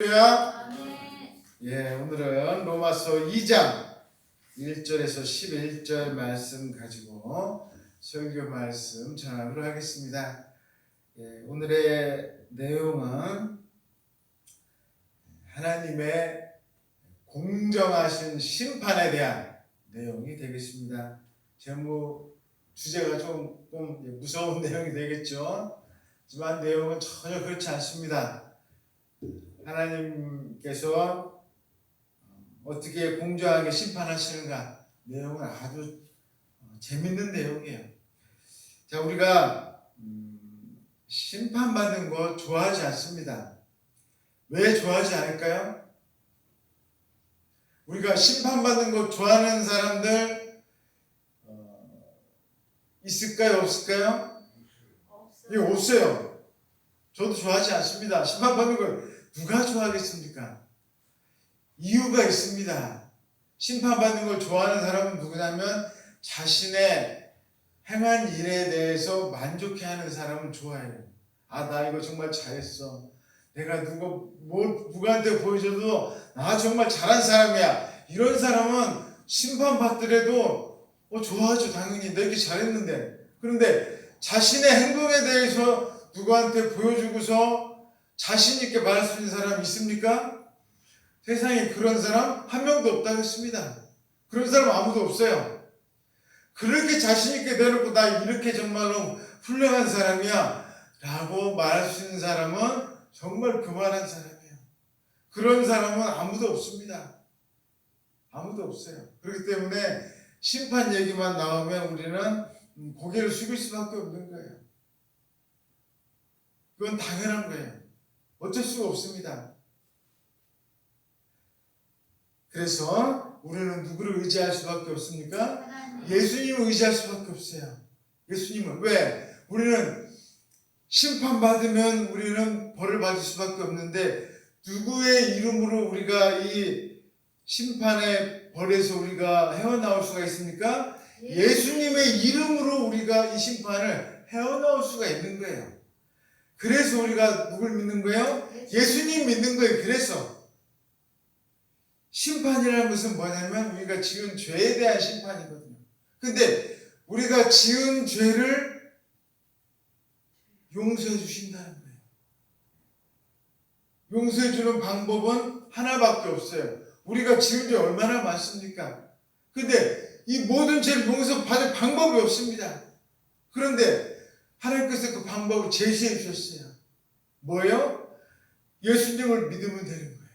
아멘. 오늘은 로마서 2장 1절에서 11절 말씀 가지고 설교 말씀 전하도록 하겠습니다. 오늘의 내용은 하나님의 공정하신 심판에 대한 내용이 되겠습니다. 주제가 조금 무서운 내용이 되겠죠. 하지만 내용은 전혀 그렇지 않습니다. 하나님께서 어떻게 공정하게 심판하시는가, 내용은 아주 재밌는 내용이에요. 자, 우리가 심판받는 거 좋아하지 않습니다. 왜 좋아하지 않을까요? 우리가 심판받는 거 좋아하는 사람들 있을까요? 없을까요? 없어요. 저도 좋아하지 않습니다. 심판받는 걸 누가 좋아하겠습니까? 이유가 있습니다. 심판받는 걸 좋아하는 사람은 누구냐면 자신의 행한 일에 대해서 만족해하는 사람은 좋아해요. 나 이거 정말 잘했어. 내가 누구한테 보여줘도 나 정말 잘한 사람이야. 이런 사람은 심판받더라도 좋아하죠. 당연히 내가 이렇게 잘했는데. 그런데 자신의 행동에 대해서 누구한테 보여주고서 자신 있게 말할 수 있는 사람 있습니까? 세상에 그런 사람 한 명도 없다고 했습니다. 그런 사람 아무도 없어요. 그렇게 자신 있게 내놓고 나 이렇게 정말로 훌륭한 사람이야 라고 말할 수 있는 사람은 정말 그만한 사람이에요. 그런 사람은 아무도 없습니다. 아무도 없어요. 그렇기 때문에 심판 얘기만 나오면 우리는 고개를 숙일 수밖에 없는 거예요. 그건 당연한 거예요. 어쩔 수가 없습니다. 그래서 우리는 누구를 의지할 수밖에 없습니까? 예수님을 의지할 수밖에 없어요. 예수님은. 왜? 우리는 심판받으면 우리는 벌을 받을 수밖에 없는데 누구의 이름으로 우리가 이 심판의 벌에서 우리가 헤어나올 수가 있습니까? 예수님의 이름으로 우리가 이 심판을 헤어나올 수가 있는 거예요. 그래서 우리가 누굴 믿는 거예요? 예수님 믿는 거예요. 그래서 심판이라는 것은 뭐냐면 우리가 지은 죄에 대한 심판이거든요. 근데 우리가 지은 죄를 용서해 주신다는 거예요. 용서해 주는 방법은 하나밖에 없어요. 우리가 지은 죄 얼마나 많습니까? 근데 이 모든 죄를 용서받을 방법이 없습니다. 그런데 하나님께서 그 방법을 제시해 주셨어요. 뭐예요? 예수님을 믿으면 되는 거예요.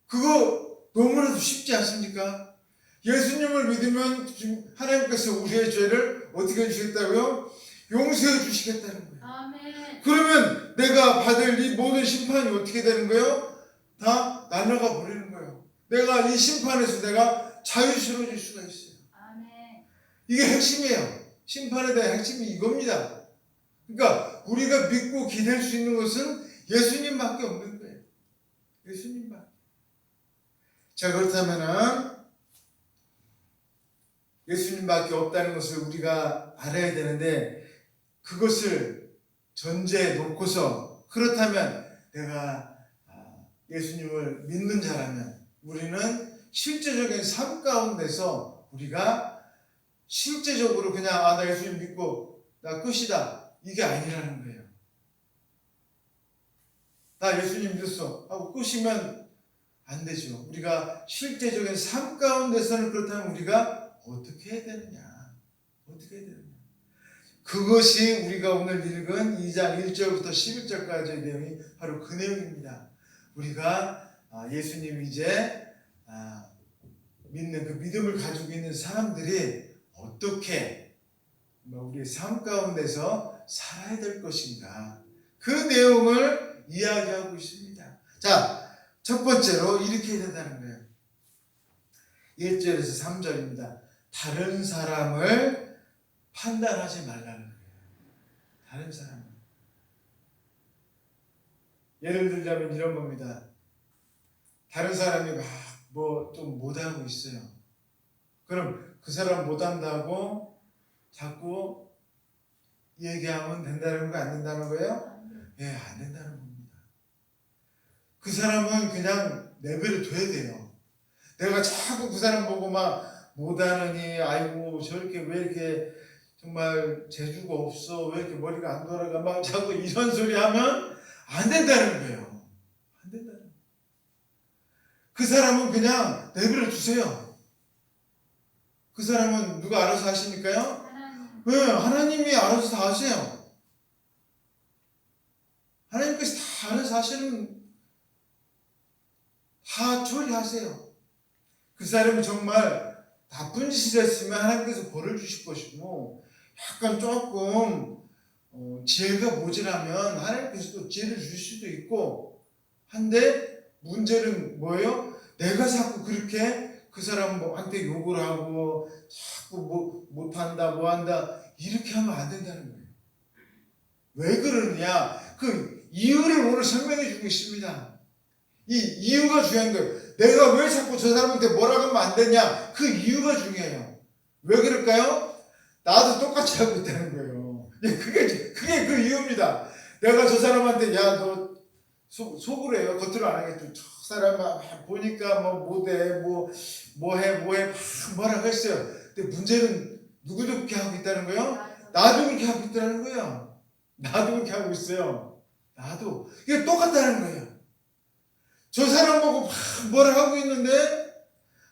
그거 너무나도 쉽지 않습니까? 예수님을 믿으면 하나님께서 우리의 죄를 어떻게 해주시겠다고요? 용서해 주시겠다는 거예요. 아멘. 그러면 내가 받을 이 모든 심판이 어떻게 되는 거예요? 다 날아가 버리는 거예요. 내가 이 심판에서 내가 자유스러워질 수가 있어요. 아멘. 이게 핵심이에요. 심판에 대한 핵심이 이겁니다. 그러니까 우리가 믿고 기댈 수 있는 것은 예수님밖에 없는 거예요. 예수님밖에. 자, 그렇다면은 예수님밖에 없다는 것을 우리가 알아야 되는데 그것을 전제에 놓고서 그렇다면 내가 예수님을 믿는 자라면 우리는 실제적인 삶 가운데서 우리가 실제적으로 그냥 나 예수님 믿고 나 끝이다 이게 아니라는 거예요. 나 예수님 믿었어 하고 끝이면 안 되죠. 우리가 실제적인 삶 가운데서는 그렇다면 우리가 어떻게 해야 되느냐? 어떻게 해야 되느냐? 그것이 우리가 오늘 읽은 2장 1절부터 11절까지의 내용이 바로 그 내용입니다. 우리가 예수님 이제 믿는 그 믿음을 가지고 있는 사람들이 어떻게 우리의 삶 가운데서 살아야 될 것인가? 그 내용을 이야기하고 있습니다. 자, 첫 번째로 이렇게 해야 된다는 거예요. 1절에서 3절입니다. 다른 사람을 판단하지 말라는 거예요. 다른 사람을. 예를 들자면 이런 겁니다. 다른 사람이 좀 못하고 있어요. 그럼 그 사람 못한다고 자꾸 얘기하면 된다는 거 안 된다는 거예요? 안 된다는 겁니다. 그 사람은 그냥 내버려 둬야 돼요. 내가 자꾸 그 사람 보고 막 못하느니 아이고 저렇게 왜 이렇게 정말 재주가 없어 왜 이렇게 머리가 안 돌아가 막 자꾸 이런 소리 하면 안 된다는 거예요. 안 된다는 거예요. 그 사람은 그냥 내버려 두세요. 그 사람은 누가 알아서 하시니까요? 하나님. 네, 하나님이 알아서 다 하세요. 하나님께서 다 알아서 하시는 다 처리하세요. 그 사람이 정말 나쁜 짓을 했으면 하나님께서 벌을 주실 것이고 약간 조금 지혜가 모자라면 하나님께서도 지혜를 주실 수도 있고 한데 문제는 뭐예요? 내가 자꾸 그렇게 그 사람한테 욕을 하고 자꾸 못한다 뭐한다 이렇게 하면 안 된다는 거예요. 왜 그러느냐? 그 이유를 오늘 설명해 주고 있습니다. 이 이유가 중요한 거예요. 내가 왜 자꾸 저 사람한테 뭐라고 하면 안 되냐? 그 이유가 중요해요. 왜 그럴까요? 나도 똑같이 하고 있다는 거예요. 그게 그 이유입니다. 내가 저 사람한테 야 너 속으로 해요. 겉으로 안 하겠죠. 저 사람 보니까 뭐 못해 뭐해 뭐라고 했어요. 근데 문제는 누구도 그렇게 하고 있다는 거예요? 나도 그렇게 하고 있다는 거예요. 나도 그렇게 하고 있어요. 나도 이게 똑같다는 거예요. 저 사람 보고 막 뭐라 하고 있는데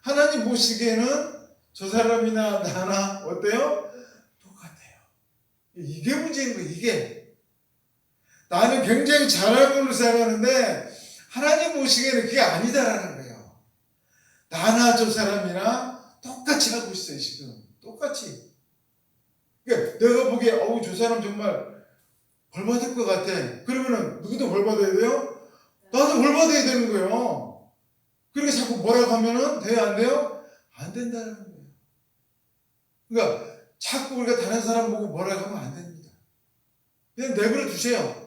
하나님 보시기에는 저 사람이나 나나 어때요? 똑같아요. 이게 문제인 거예요. 이게 나는 굉장히 잘하는 걸로 생각하는데 하나님 보시기에는 그게 아니다라는 거예요. 나나 저 사람이나 똑같이 하고 있어요. 지금 똑같이. 그러니까 내가 보기에 저 사람 정말 벌 받을 것 같아. 그러면은 누구도 벌 받아야 돼요? 나도 벌 받아야 되는 거예요. 그렇게 자꾸 뭐라고 하면은 돼요? 안 돼요? 안 된다는 거예요. 그러니까 자꾸 우리가 다른 사람 보고 뭐라고 하면 안 됩니다. 그냥 내버려 두세요.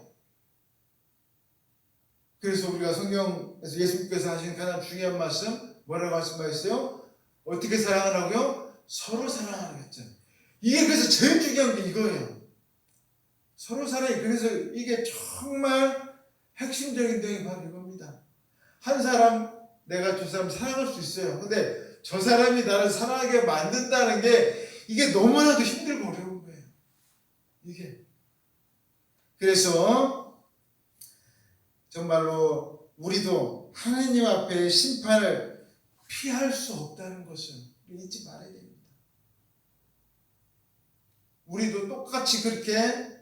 그래서 우리가 성경에서 예수님께서 하신 가장 중요한 말씀 뭐라고 말씀하셨어요? 어떻게 사랑하라고요? 서로 사랑하라고 했잖아요. 이게 그래서 제일 중요한 게 이거예요. 서로 사랑이 그래서 이게 정말 핵심적인 내용이 바로 이겁니다. 한 사람 내가 저 사람 사랑할 수 있어요. 근데 저 사람이 나를 사랑하게 만든다는 게 이게 너무나도 힘들고 어려운 거예요. 이게 그래서 정말로 우리도 하나님 앞에 심판을 피할 수 없다는 것을 잊지 말아야 됩니다. 우리도 똑같이 그렇게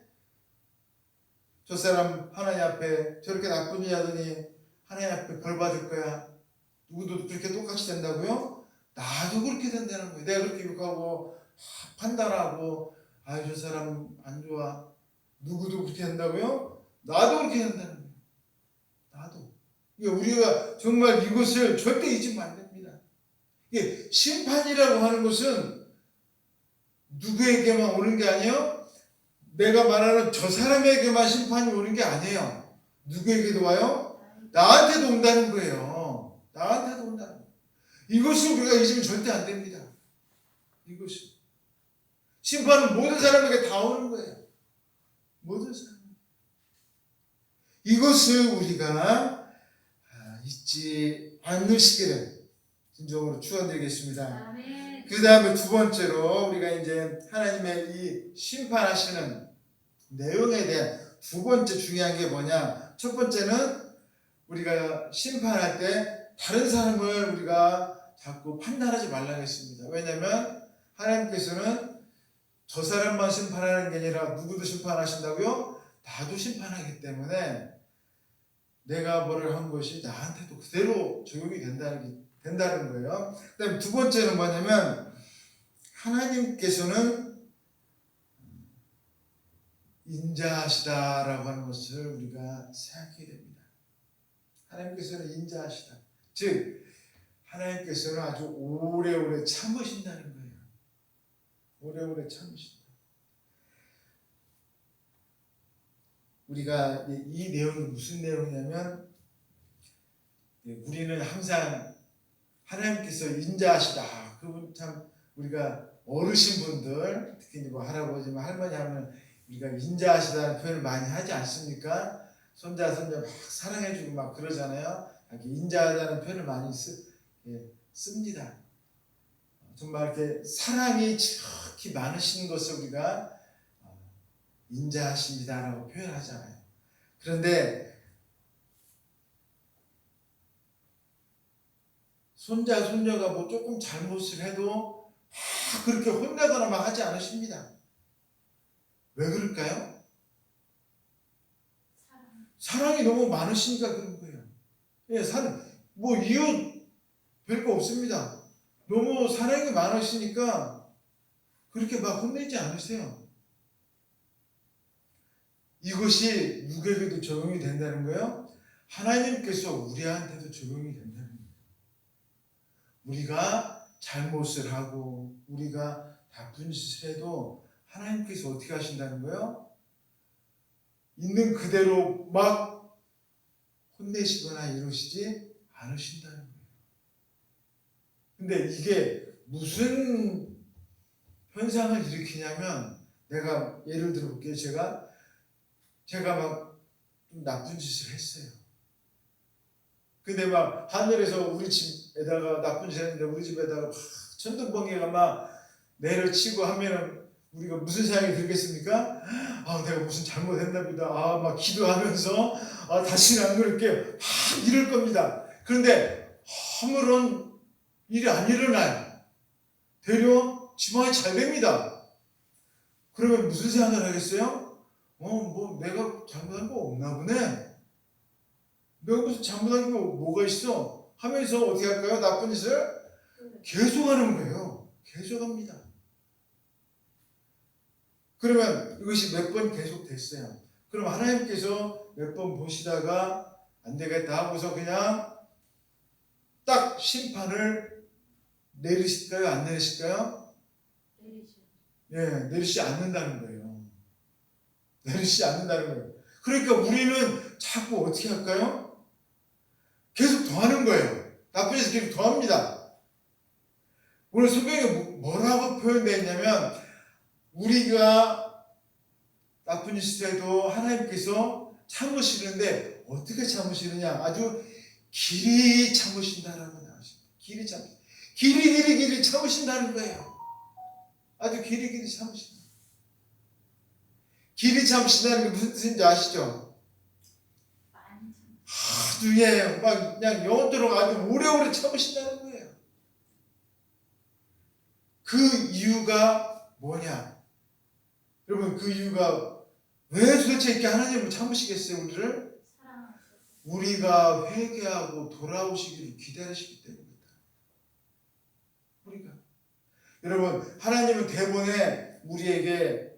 저 사람 하나님 앞에 저렇게 나쁜 일 하더니 하나님 앞에 벌 받을 거야. 누구도 그렇게 똑같이 된다고요? 나도 그렇게 된다는 거예요. 내가 그렇게 욕하고 판단하고 저 사람 안 좋아. 누구도 그렇게 된다고요? 나도 그렇게 된다는 거예요. 나도. 우리가 정말 이것을 절대 잊으면 안 됩니다. 이게 심판이라고 하는 것은 누구에게만 오는 게 아니에요. 내가 말하는 저 사람에게만 심판이 오는 게 아니에요. 누구에게도 와요? 나한테도 온다는 거예요. 나한테도 온다는 거예요. 이것을 우리가 잊으면 절대 안 됩니다. 이것을. 심판은 모든 사람에게 다 오는 거예요. 모든 사람. 이것을 우리가 잊지 않으시기를 진정으로 축원드리겠습니다. 그 다음에 두 번째로 우리가 이제 하나님의 이 심판하시는 내용에 대한 두 번째 중요한 게 뭐냐? 첫 번째는 우리가 심판할 때 다른 사람을 우리가 자꾸 판단하지 말라고 했습니다. 왜냐하면 하나님께서는 저 사람만 심판하는 게 아니라 누구도 심판하신다고요? 나도 심판하기 때문에 내가 뭐를 한 것이 나한테도 그대로 적용이 된다는 거예요. 그 다음에 두 번째는 뭐냐면 하나님께서는 인자하시다라고 하는 것을 우리가 생각해야 됩니다. 하나님께서는 인자하시다. 즉 하나님께서는 아주 오래오래 참으신다는 거예요. 오래오래 참으신다. 우리가 이 내용이 무슨 내용이냐면 우리는 항상 하나님께서 인자하시다. 그분 참 우리가 어르신분들 특히 뭐 할아버지, 할머니 하면 우리가 인자하시다는 표현을 많이 하지 않습니까? 손자 막 사랑해주고 막 그러잖아요. 이렇게 인자하다는 표현을 많이 씁니다. 정말 이렇게 사랑이 지극히 많으신 것을 우리가 인자하십니다라고 표현하잖아요. 그런데 손자, 손녀가 뭐 조금 잘못을 해도 막 그렇게 혼내거나 막 하지 않으십니다. 왜 그럴까요? 사랑이 너무 많으시니까 그런 거예요. 예, 뭐 이유 별거 없습니다. 너무 사랑이 많으시니까 그렇게 막 혼내지 않으세요. 이것이 누구에게도 적용이 된다는 거예요. 하나님께서 우리한테도 적용이 된다는 거예요. 우리가 잘못을 하고 우리가 나쁜 짓을 해도 하나님께서 어떻게 하신다는 거예요? 있는 그대로 막 혼내시거나 이러시지 않으신다는 거예요. 근데 이게 무슨 현상을 일으키냐면, 내가 예를 들어 볼게요. 제가 막 좀 나쁜 짓을 했어요. 근데 막 하늘에서 우리 집에다가 나쁜 짓 했는데 우리 집에다가 막 천둥번개가 막 내려치고 하면은 우리가 무슨 생각이 들겠습니까? 내가 무슨 잘못했나 보다. 막 기도하면서 다시는 안 그럴게요. 막 이럴 겁니다. 그런데 아무런 일이 안 일어나요. 되려 지망이 잘 됩니다. 그러면 무슨 생각을 하겠어요? 뭐 내가 잘못한 거 없나 보네. 내가 무슨 잘못한 거 뭐가 있어? 하면서 어떻게 할까요? 나쁜 짓을 계속하는 거예요. 계속합니다. 그러면 이것이 몇 번 계속됐어요. 그럼 하나님께서 몇 번 보시다가 안 되겠다 하고서 그냥 딱 심판을 내리실까요? 안 내리실까요? 내리시지 않는다는 거예요. 내리시지 않는다는 거예요. 그러니까 우리는 자꾸 어떻게 할까요? 계속 더하는 거예요. 나쁜 짓을 계속 더합니다. 오늘 성경에 뭐라고 표현되어 있냐면, 우리가 나쁜 짓을 해도 하나님께서 참으시는데 어떻게 참으시느냐? 아주 길이 참으신다라고 나오십니다. 길이 참으신다는 거예요. 아주 길이 참으신다. 길이 참으신다는 게 무슨 뜻인지 아시죠? 아주 막 그냥 영원토록 아주 오래오래 참으신다는 거예요. 그 이유가 뭐냐? 여러분, 그 이유가 왜 도대체 이렇게 하나님은 참으시겠어요? 우리가 회개하고 돌아오시기를 기다리시기 때문입니다. 우리가. 여러분, 하나님은 대본에 우리에게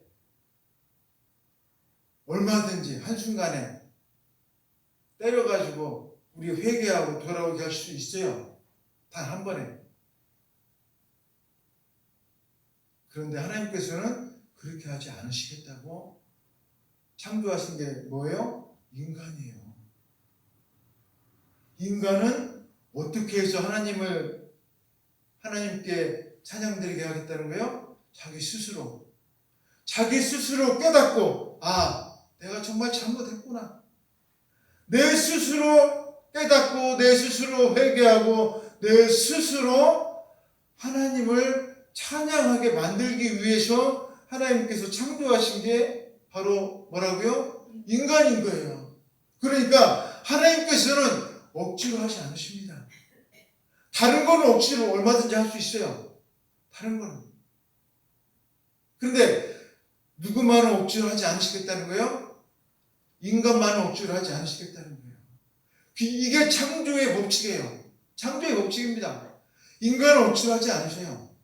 얼마든지 한순간에 때려가지고 우리 회개하고 돌아오게 할 수 있어요. 단 한 번에. 그런데 하나님께서는 그렇게 하지 않으시겠다고 창조하신 게 뭐예요? 인간이에요. 인간은 어떻게 해서 하나님께 찬양드리게 하겠다는 거예요? 자기 스스로 깨닫고, 내가 정말 잘못했구나. 내 스스로 깨닫고, 내 스스로 회개하고, 내 스스로 하나님을 찬양하게 만들기 위해서 하나님께서 창조하신 게 바로 뭐라고요? 인간인 거예요. 그러니까 하나님께서는 억지로 하지 않으십니다. 다른 거는 억지로 얼마든지 할 수 있어요. 다른 거는. 그런데 누구만은 억지로 하지 않으시겠다는 거예요? 인간만은 억지로 하지 않으시겠다는 거예요. 이게 창조의 법칙이에요. 창조의 법칙입니다. 인간은 억지로 하지 않으세요.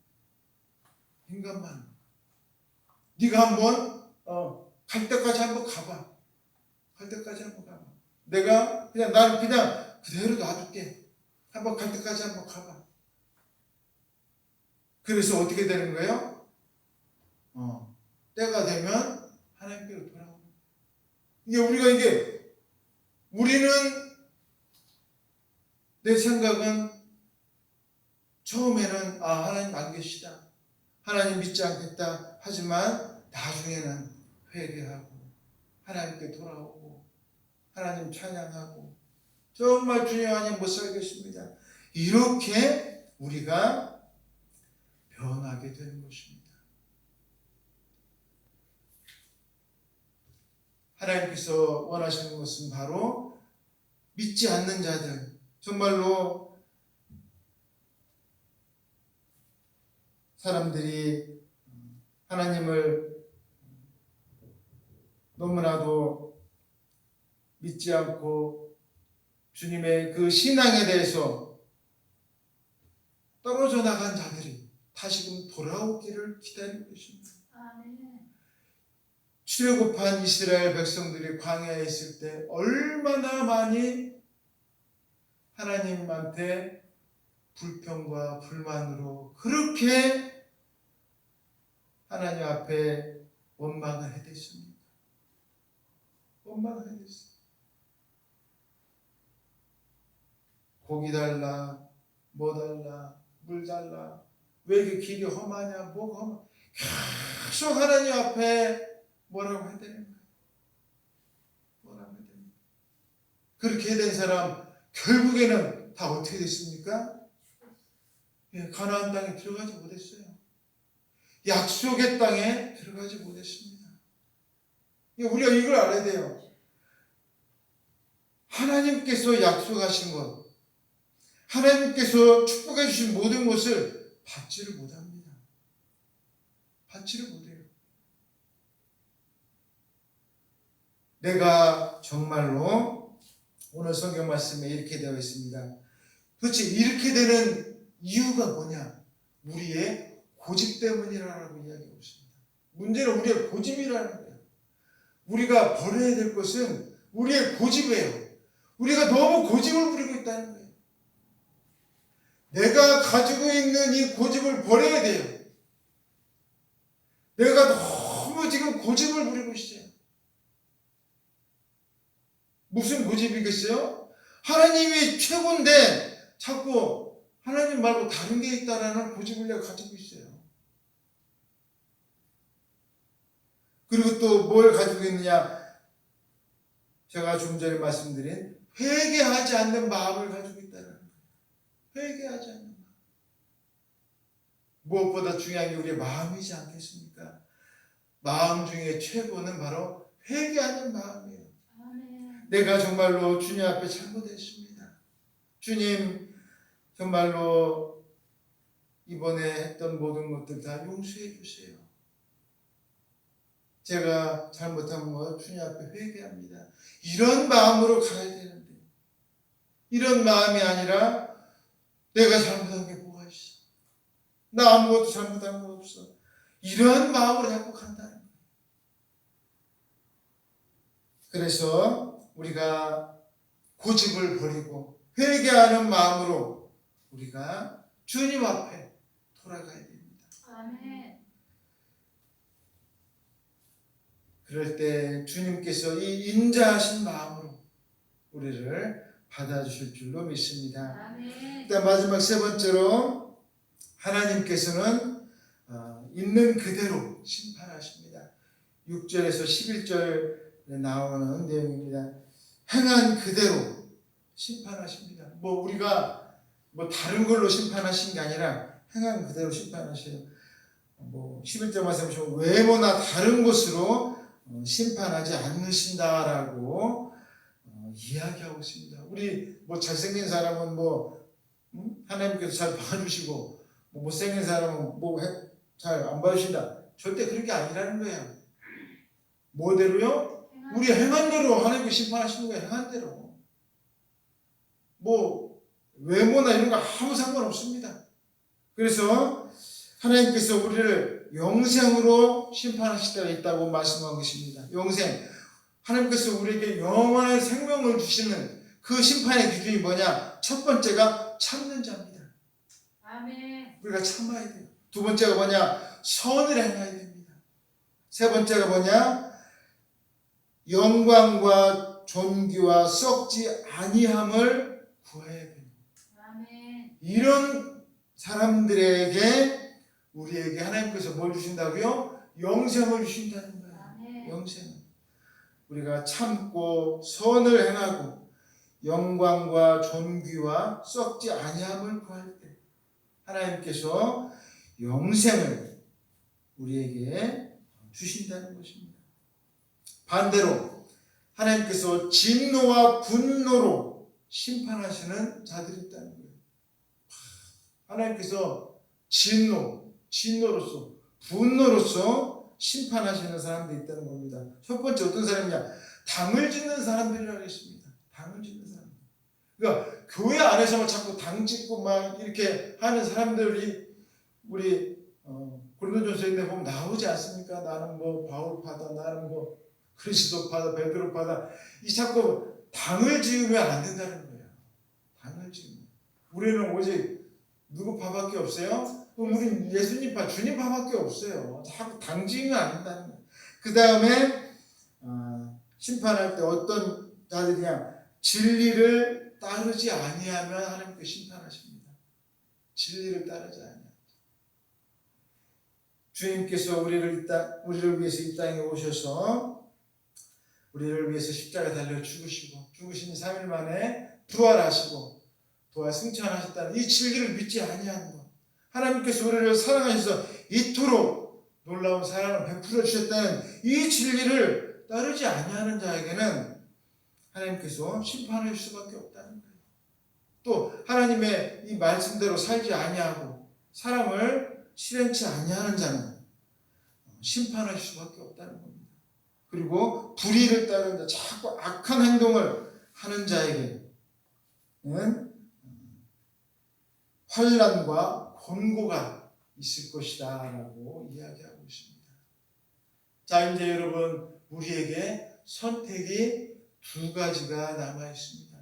인간만. 네가 한번 갈 때까지 한번 가봐. 내가 나는 그냥 그대로 놔둘게. 한번 갈 때까지 한번 가봐. 그래서 어떻게 되는 거예요? 때가 되면 하나님께로 돌아오는 거예요. 우리는 내 생각은 처음에는 하나님 안 계시다, 하나님 믿지 않겠다 하지만 나중에는 회개하고 하나님께 돌아오고 하나님 찬양하고 정말 주님 아니면 못 살겠습니다. 이렇게 우리가 변하게 되는 것입니다. 하나님께서 원하시는 것은 바로 믿지 않는 자들, 정말로 사람들이 하나님을 너무나도 믿지 않고 주님의 그 신앙에 대해서 떨어져 나간 자들이 다시금 돌아오기를 기다리고 있습니다. 출애굽한 이스라엘 백성들이 광야에 있을 때 얼마나 많이 하나님한테 불평과 불만으로 그렇게 하나님 앞에 원망을 해댔습니다. 원망을 해댔어요. 고기 달라, 뭐 달라, 물 달라, 왜 이렇게 길이 험하냐, 뭐가 험하, 계속 하나님 앞에 뭐라고 해야 되는 거예요? 뭐라고 해야 되는 거예요? 그렇게 된 사람 결국에는 다 어떻게 됐습니까? 예, 가나안 땅에 들어가지 못했어요. 약속의 땅에 들어가지 못했습니다. 우리가 이걸 알아야 돼요. 하나님께서 약속하신 것, 하나님께서 축복해 주신 모든 것을 받지를 못합니다. 받지를 못해요. 내가 정말로 오늘 성경 말씀에 이렇게 되어 있습니다. 도대체 이렇게 되는 이유가 뭐냐? 우리의 고집 때문이라고 이야기하고 있습니다. 문제는 우리의 고집이라는 거예요. 우리가 버려야 될 것은 우리의 고집이에요. 우리가 너무 고집을 부리고 있다는 거예요. 내가 가지고 있는 이 고집을 버려야 돼요. 내가 너무 지금 고집을 부리고 있어요. 무슨 고집이겠어요? 하나님이 최고인데 자꾸 하나님 말고 다른 게 있다라는 고집을 내가 가지고 있어요. 그리고 또 뭘 가지고 있느냐? 제가 좀 전에 말씀드린 회개하지 않는 마음을 가지고 있다는 거예요. 회개하지 않는 마음. 무엇보다 중요한 게 우리의 마음이지 않겠습니까? 마음 중에 최고는 바로 회개하는 마음이에요. 내가 정말로 주님 앞에 잘못했습니다. 주님 정말로 이번에 했던 모든 것들 다 용서해 주세요. 제가 잘못한 것 주님 앞에 회개합니다. 이런 마음으로 가야 되는데 이런 마음이 아니라 내가 잘못한 게 뭐가 있어? 나 아무것도 잘못한 거 없어. 이런 마음으로 자꾸 간다는 거예요. 그래서 우리가 고집을 버리고 회개하는 마음으로 우리가 주님 앞에 돌아가야 됩니다. 아멘. 그럴 때 주님께서 이 인자하신 마음으로 우리를 받아주실 줄로 믿습니다. 아멘. 일단 마지막 세 번째로 하나님께서는 있는 그대로 심판하십니다. 6절에서 11절에 나오는 내용입니다. 행한 그대로 심판하십니다. 우리가 다른 걸로 심판하신 게 아니라 행한 그대로 심판하셔요. 11절 말씀 보시면 외모나 다른 것으로 심판하지 않으신다라고 이야기하고 있습니다. 우리 잘생긴 사람은 하나님께서 잘 봐주시고 못생긴 사람은 잘 안 봐주신다. 절대 그런 게 아니라는 거예요. 뭐대로요? 우리 행한 대로 하나님께서 심판하시는 거예요. 행한 대로. 외모나 이런 거 아무 상관없습니다. 그래서 하나님께서 우리를 영생으로 심판하실 때가 있다고 말씀한 것입니다. 영생. 하나님께서 우리에게 영원한 생명을 주시는 그 심판의 기준이 뭐냐? 첫 번째가 참는 자입니다. 아멘. 우리가 참아야 돼요. 두 번째가 뭐냐? 선을 행해야 됩니다. 세 번째가 뭐냐? 영광과 존귀와 썩지 아니함을 구해야 됩니다. 아멘. 이런 사람들에게 우리에게 하나님께서 뭘 주신다고요? 영생을 주신다는 거예요. 아멘. 영생을. 우리가 참고 선을 행하고 영광과 존귀와 썩지 아니함을 구할 때 하나님께서 영생을 우리에게 주신다는 것입니다. 반대로 하나님께서 진노와 분노로 심판하시는 자들이 있다는 거예요. 하나님께서 진노로서 분노로서 심판하시는 사람들이 있다는 겁니다. 첫 번째 어떤 사람이냐? 당을 짓는 사람들이라고 했습니다. 당을 짓는 사람들. 그러니까 교회 안에서만 자꾸 당 짓고 막 이렇게 하는 사람들이 우리 고린도전서에 보면 나오지 않습니까? 나는 뭐 바울파다, 나는 뭐 그리스도파다, 베드로파다. 이 자꾸 당을 지으면 안 된다는 거예요. 당을 지으면. 우리는 오직 누구 파밖에 없어요? 우리 예수님 파, 주님 파밖에 없어요. 자꾸 당 지으면 안 된다는 거예요. 그 다음에 심판할 때 어떤 자들이냐? 진리를 따르지 아니하면 하나님께 심판하십니다. 진리를 따르지 아니하면. 주님께서 우리를 위해서 이 땅에 오셔서 우리를 위해서 십자가 달려 죽으시니 3일 만에 부활하시고 부활 승천하셨다는 이 진리를 믿지 아니하는 것. 하나님께서 우리를 사랑하셔서 이토록 놀라운 사랑을 베풀어 주셨다는 이 진리를 따르지 아니하는 자에게는 하나님께서 심판할 수밖에 없다는 거예요. 또 하나님의 이 말씀대로 살지 아니하고 사랑을 실행치 아니하는 자는 심판할 수밖에 없다는 겁니다. 그리고 불의를 따르는 자, 자꾸 악한 행동을 하는 자에게는 환난과 권고가 있을 것이다 라고 이야기하고 있습니다. 자, 이제 여러분, 우리에게 선택이 두 가지가 남아 있습니다.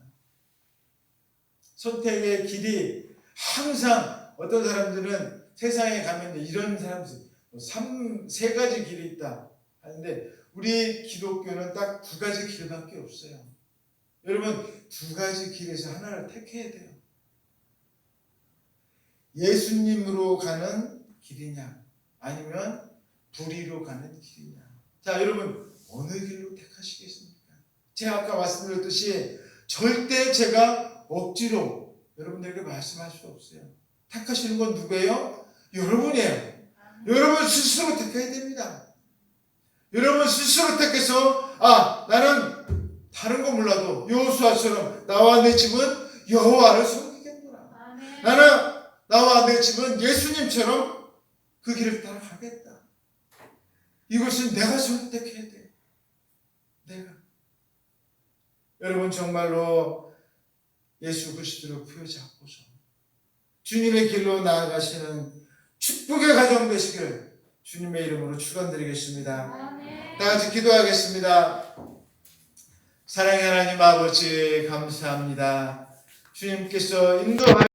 선택의 길이 항상 어떤 사람들은 세상에 가면 이런 사람들 세 가지 길이 있다 하는데 우리 기독교는 딱 두 가지 길밖에 없어요. 여러분, 두 가지 길에서 하나를 택해야 돼요. 예수님으로 가는 길이냐 아니면 불의로 가는 길이냐. 자, 여러분 어느 길로 택하시겠습니까? 제가 아까 말씀드렸듯이 절대 제가 억지로 여러분들에게 말씀할 수 없어요. 택하시는 건 누구예요? 여러분이에요. 여러분 스스로 택해야 됩니다. 여러분 스스로 택해서 나는 다른 거 몰라도 여호수아처럼 나와 내 집은 여호와를 섬기겠구나. 나는 나와 내 집은 예수님처럼 그 길을 따라가겠다. 이것은 내가 선택해야 돼. 내가. 여러분 정말로 예수 그리스도를 부여잡고서 주님의 길로 나아가시는 축복의 가정 되시기를 주님의 이름으로 축원드리겠습니다. 다 같이 기도하겠습니다. 사랑의 하나님 아버지 감사합니다. 주님께서 인도하여